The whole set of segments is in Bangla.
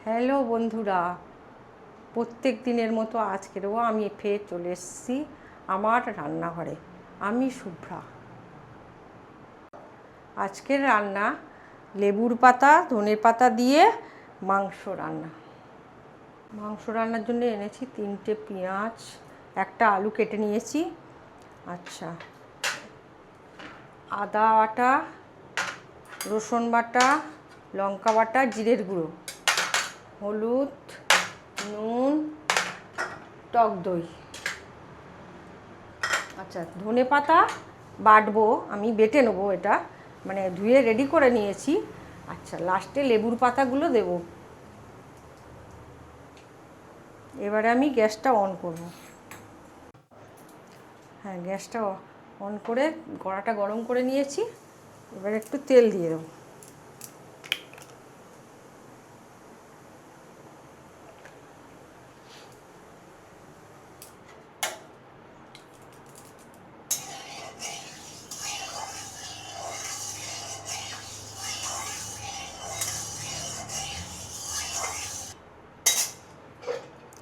হ্যালো বন্ধুরা, প্রত্যেক দিনের মতো আজকেরও আমি ফের চলে এসেছি আমার রান্নাঘরে। আমি শুভ্রা। আজকের রান্না লেবুর পাতা ধনের পাতা দিয়ে মাংস রান্না। মাংস রান্নার জন্য এনেছি 3টে পেঁয়াজ, একটা আলু কেটে নিয়েছি। আচ্ছা, আদা বাটা, রসুন বাটা, লঙ্কা বাটা, জিরের গুঁড়ো, হলুদ, নুন, টক দই। আচ্ছা, ধনে পাতা বাটবো, আমি বেটে নেবো, এটা মানে ধুয়ে রেডি করে নিয়েছি। আচ্ছা, লাস্টে লেবুর পাতাগুলো দেব। এবারে আমি গ্যাসটা অন করব। হ্যাঁ, গ্যাসটা অন করে কড়াটা গরম করে নিয়েছি। এবারে একটু তেল দিয়ে দেবো।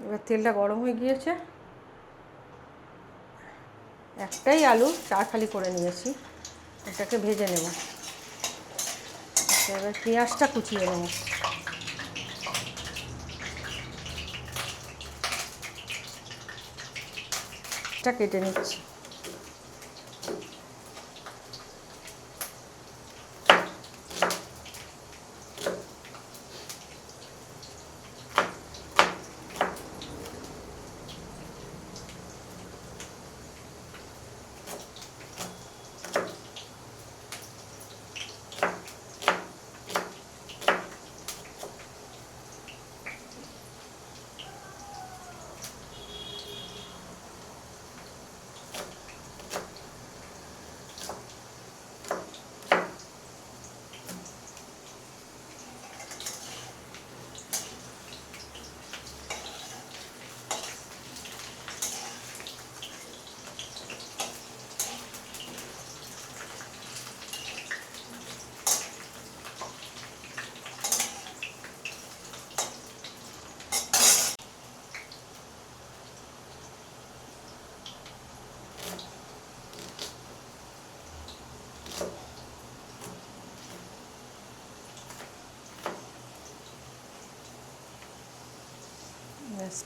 এবার তেলটা গরম হয়ে গিয়েছে। একটাই আলু চারফালি করে নিয়েছি, এটাকে ভেজে নেব। এবার পেঁয়াজটা কুচিয়ে নেব। এটা কেটে নিচ্ছি।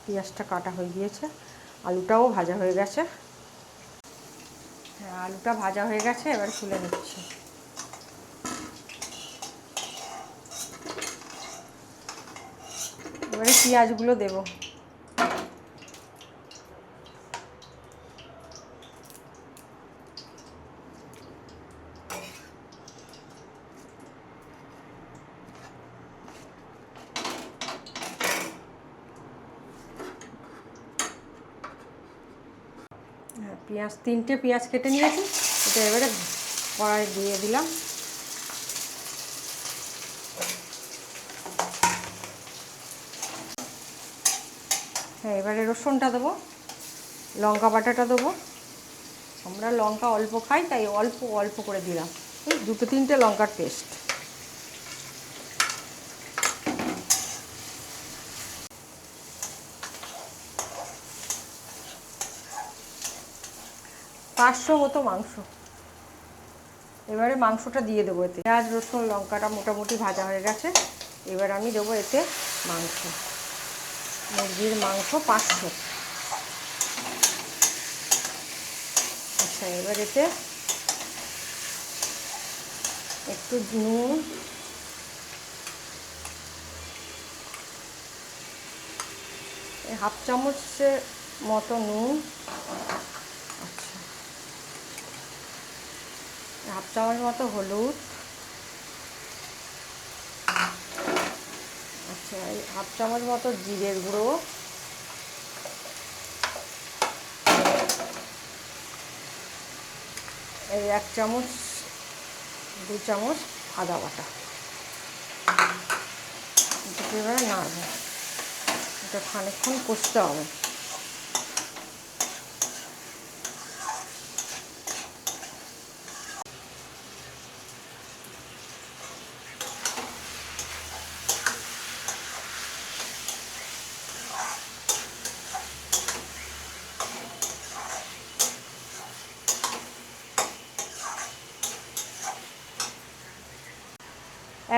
পেঁয়াজটা কাটা হয়ে গিয়েছে, আলুটাও ভাজা হয়ে গেছে। হ্যাঁ, আলুটা ভাজা হয়ে গেছে, এবার তুলে নিচ্ছি। এবারে পেঁয়াজগুলো দেবো। হ্যাঁ, পেঁয়াজ 3টে পেঁয়াজ কেটে নিয়েছি, এটা এবারে কড়াই দিয়ে দিলাম। হ্যাঁ, এবারে রসুনটা দেবো, লঙ্কা বাটাটা দেবো। আমরা লঙ্কা অল্প খাই, তাই অল্প অল্প করে দিলাম, 2-3টে লঙ্কার পেস্ট। পাঁচশো মতো মাংস। এবারে মাংসটা দিয়ে দেবো এতে। পেঁয়াজ রসুন লঙ্কাটা মোটামুটি ভাজা হয়ে গেছে, এবার আমি দেবো এতে মাংস। মুরগির মাংস 500। আচ্ছা, এবার এতে একটু নুন, হাফ চামচের মতো নুন। আচ্ছা, হাফ চামচ মতো হলুদ। আচ্ছা, এই হাফ চামচ মতো জিরের গুঁড়ো। এই 1 চামচ 2 চামচ আদা বাটা। এটাকে এবার নাড়ব, এটা খানিকক্ষণ কষতে হবে।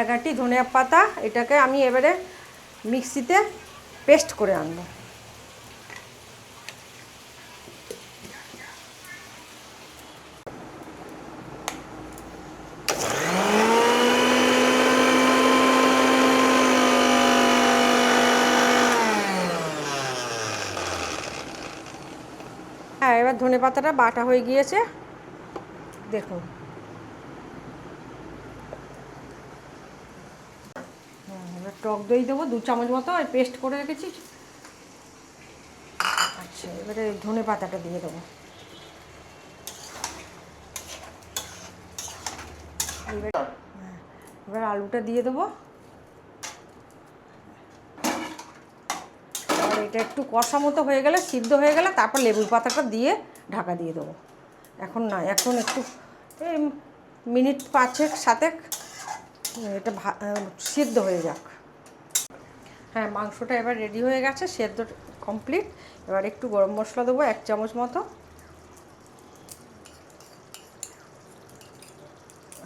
এক আঁটি ধনিয়া পাতা, এটাকে আমি এবারে মিক্সিতে পেস্ট করে আনবো। হ্যাঁ, এবার ধনে পাতাটা বাটা হয়ে গিয়েছে, দেখুন। এবার টক দই দেবো 2 চামচ মতো, পেস্ট করে রেখেছি। আচ্ছা, এবারে ধনে পাতাটা দিয়ে দেবো। এবার আলুটা দিয়ে দেবো। আর এটা একটু কষা মতো হয়ে গেলে, সিদ্ধ হয়ে গেলে, তারপর লেবুর পাতাটা দিয়ে ঢাকা দিয়ে দেবো। এখন না, এখন একটু এই মিনিট 5-7 এটা সিদ্ধ হয়ে যাক। হ্যাঁ, মাংসটা এবার রেডি হয়ে গেছে, সেদ্ধ কমপ্লিট। এবার একটু গরম মশলা দেবো 1 চামচ মতো।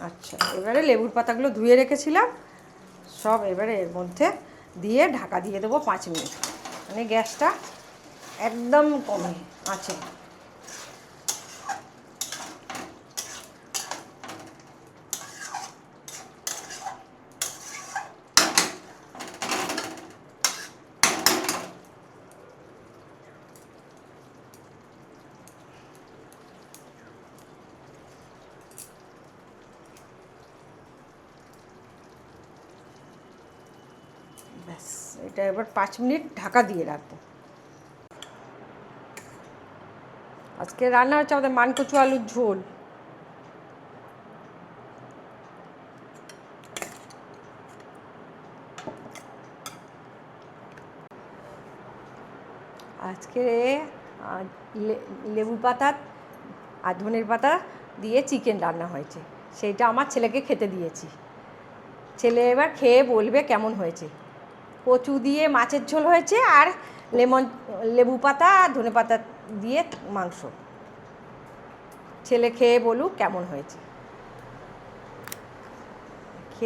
আচ্ছা, এবারে লেবুর পাতাগুলো ধুয়ে রেখেছিলাম সব এবারে এর মধ্যে দিয়ে ঢাকা দিয়ে দেবো 5 মিনিট। মানে গ্যাসটা একদম কমে আছে। ব্যাস, এটা এবার 5 মিনিট ঢাকা দিয়ে রাখবো। আজকে রান্না হচ্ছে আমাদের মানকচু আলুর ঝোল। আজকে লেবু পাতা আর ধনের পাতা দিয়ে চিকেন রান্না হয়েছে, সেইটা আমার ছেলেকে খেতে দিয়েছি। ছেলে এবার খেয়ে বলবে কেমন হয়েছে। কচু দিয়ে মাছের ঝোল হয়েছে, আর লেবু পাতা আর ধনে পাতা দিয়ে মাংস। ছেলে খেয়ে বলুক কেমন হয়েছে।